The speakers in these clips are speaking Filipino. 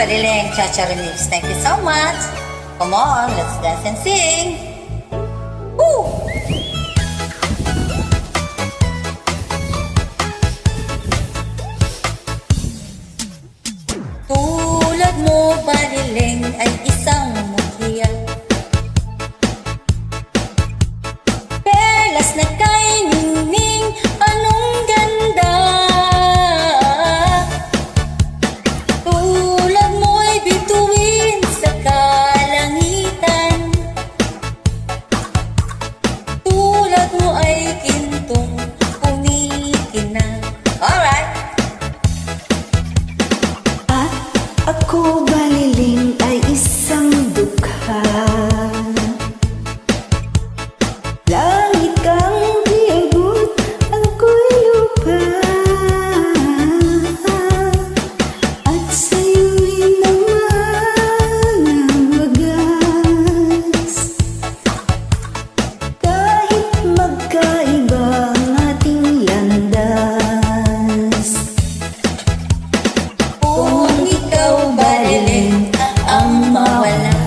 Baliling Cha-Cha Remix. Thank you so much. Come on, let's dance and sing. Woo! Tulad mo, Baliling, ay isang mukhiya. Perlas na kay ningning, anong ganda. Tulad mo'y bituin sa kalangitan. Tulad mo ay kintong kumikinang. Alright! At ako, Baliling, ay isang dukha. Langit kang diabot, ako'y lupa. At sa'yo'y naman ang wagas. Kahit magkaiba ang ating landas. Kung ikaw, Baliling, ang mawala.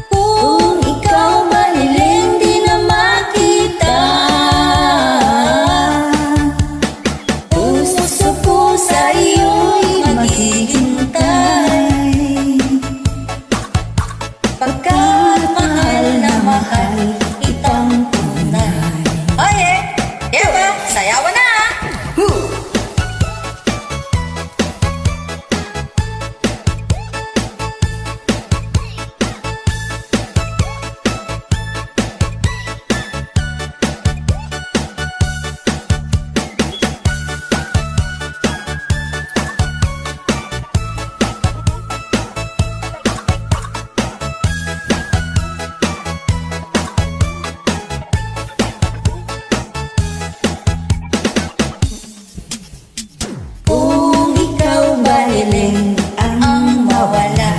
Kung ikaw, Baliling, di na makita. Puso ko sa iyo'y maghihintay. Pagkat mahal na mahal kitang tunay. Oh yeah! Yeah ba? Sayawan na! Kung ikaw, Baliling, ang mawala.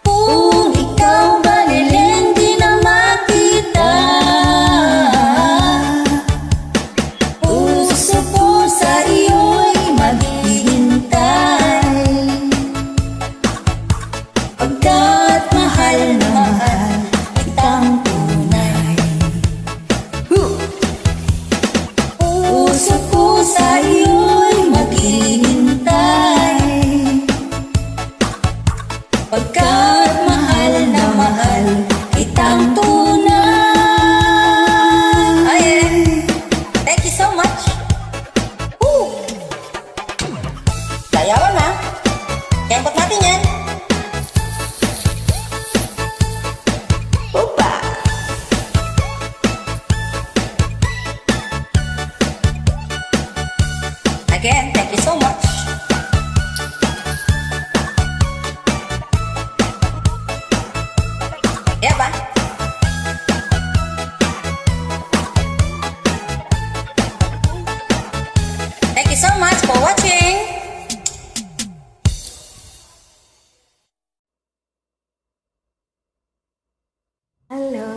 Kung ikaw, Baliling, di na makita. Puso ko sa iyo'y maghihintay. Pagkat mahal na mahal kitang tunay. Puso ko sa iyo'y maghihintay. Pagkat mahal na mahal kitang tunay. Ay, thank you so much. Woo! Sayawan na. Kempot natin yan. Opa! Again, thank you so much. Yeah ba? Thank you so much for watching. Hello?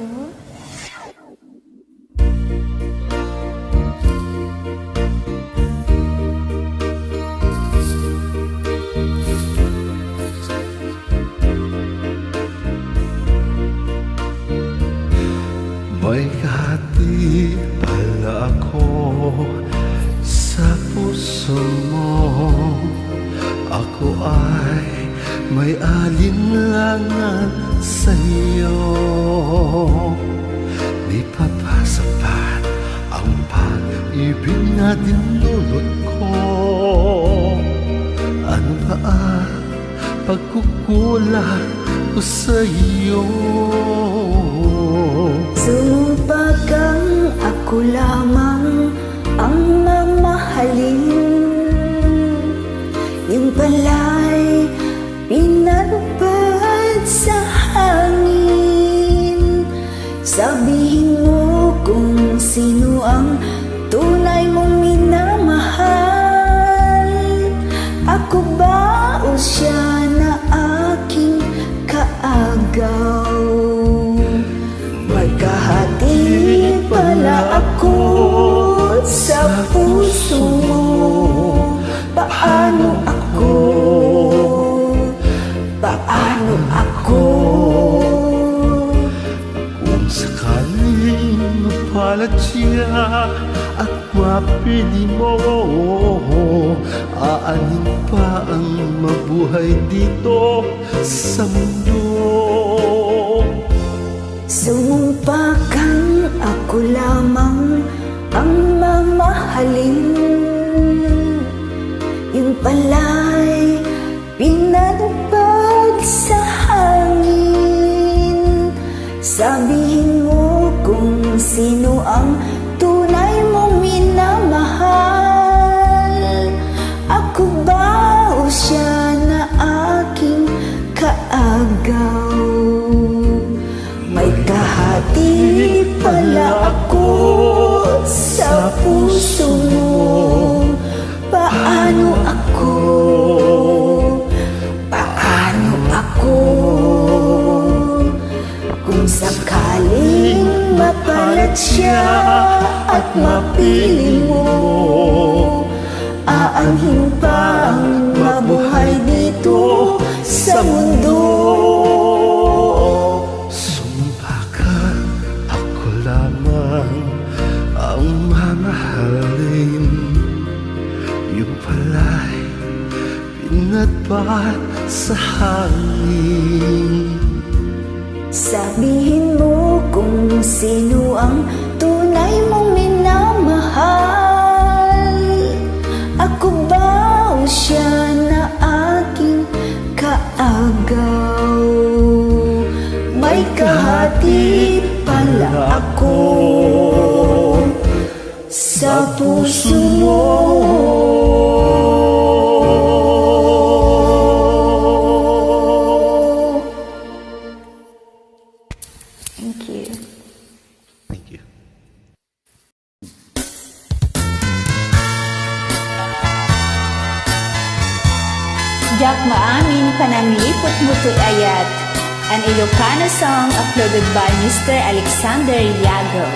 May kahati pala ako sa puso mo. Ako ay may alinlangan sa'yo. Di pa ba sapat ang pag-ibig na dinulot ko? Ano ba ang pagkukulang ko sa'yo? Sumpa kang ako lamang ang mamahalin. Yung pala'y pinalupad sa hangin. Sabihin mo kung sino ang tunay mong minamahal. Ako ba o siya na aking kaagaw? Magkahati pala ako puso mo. Paano ako? Paano ako? Kung sakaling mapalat siya at mapili mo, aanin pa ang mabuhay dito sa mundo. Sumumpa kang ako lamang ang mamahalin. Yung pala'y pinatupad sa hangin. Sabihin mo kung sino ang tunay mong minamahal. Ako ba o siya na aking kaagaw? May kahati pala ako sa puso mo. Paano ako? Paano ako? Kung sakaling mapalat siya at mapili mo, aanhin pa ang mabuhay dito sa mundo. Sumpakan ako lamang ang mamahalin. Yung pala'y pinatpat sa hangin. Sabihin mo kung sino ang tunay mong minamahal. Ako ba o siya na aking kaagaw? May kahati pala ako sa puso mo. Thank you. Thank you. Jak maamin pananglipot mo'y ayat, an Ilocano song uploaded by Mr. Alexander Yago.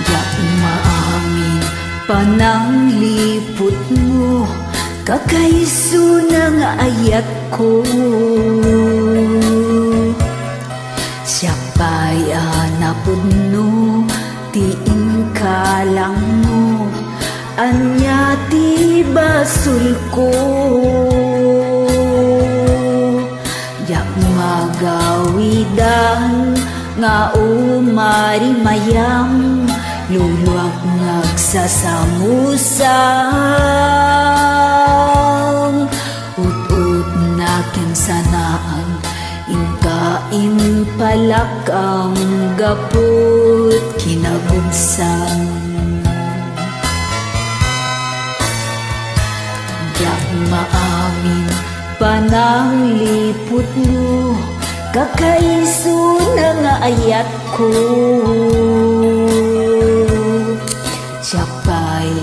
Jak maamin pananglipot mo, kakaiso ng ayat ko. Siya pa'y napudno, tiin ka lang mo, anya ti basul ko. Jak magawidan nga umarimayam, luluwag nagsasamusang. Ut-ut na kinsanaan, inkain palak ang gapot kinagubsan. Jak maamin pananglipot mo, kakaiso ng ayat ko. Siya pa'y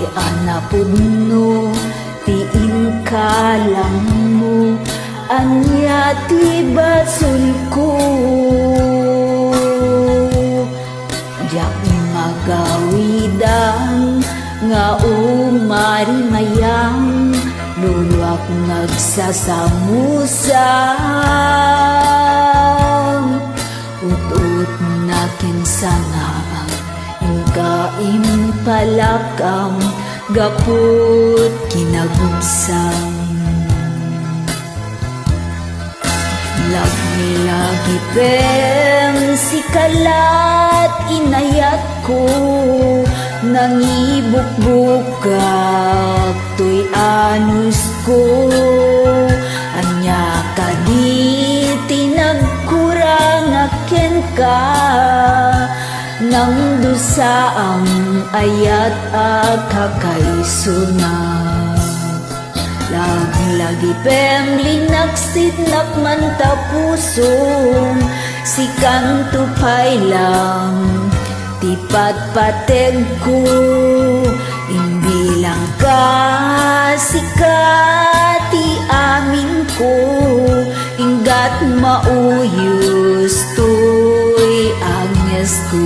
napudno, tiin ka lang mo, anya ti basul ko. Jak magawidan nga umarimayang, luluwak nagsasamusang. Ut-ut na kinsanaan, inkain palakam, gapot kinagubsang. Lagi-lagi pem si kalat inayat ko, nangibuk-bukak to'y anus ko. Anya ka di tinagkurang aken ka, nang dusa ang ayat kakaiso na. Lagi pem linaksit nakman tapusong, si kanto pa'y lang tipat pateg ko, hindi lang sikati amin ko, inggat mauyos to'y agnes ko.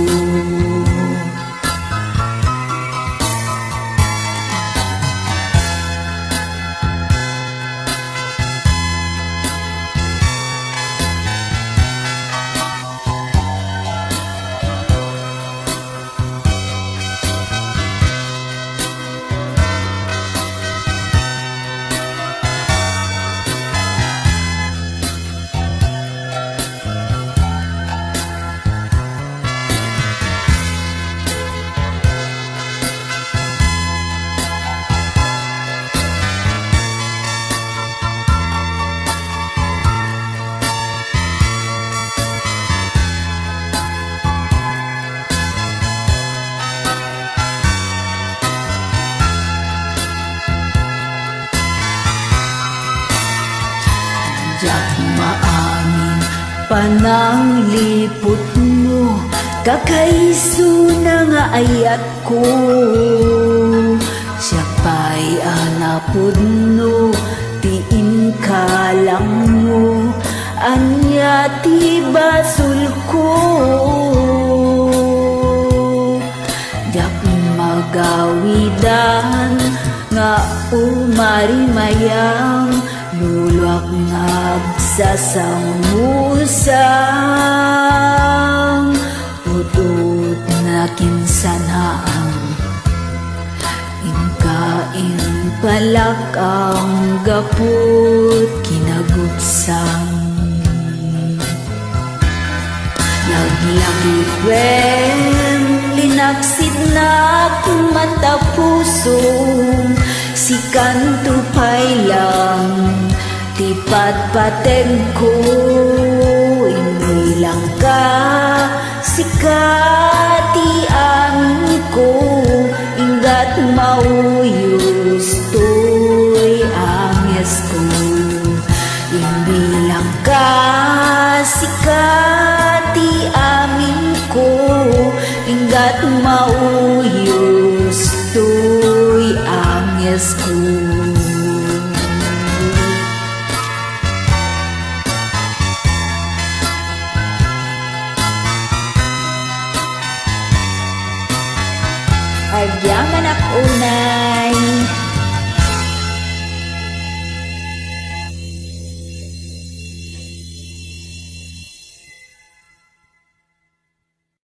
Diyak maamin pananglipot mo, kakaiso na nga ayat ko. Siya pa'y anapod no, tiin ka lang mo, anya ti basul ko. Diyak magawidan nga umarimayang, lulwak nagsasamusang, utut na kinsanaang, inkain palakang gaput kinagutsang. Naglakipwem linaksid na matapusom, si kantupay lang tipat pateg ko, hindi lang ka sikati amin ko, inggat mauyos to'y agnes ko. Hindi lang ka sikati amin ko, inggat mauyos to'y agnes ko.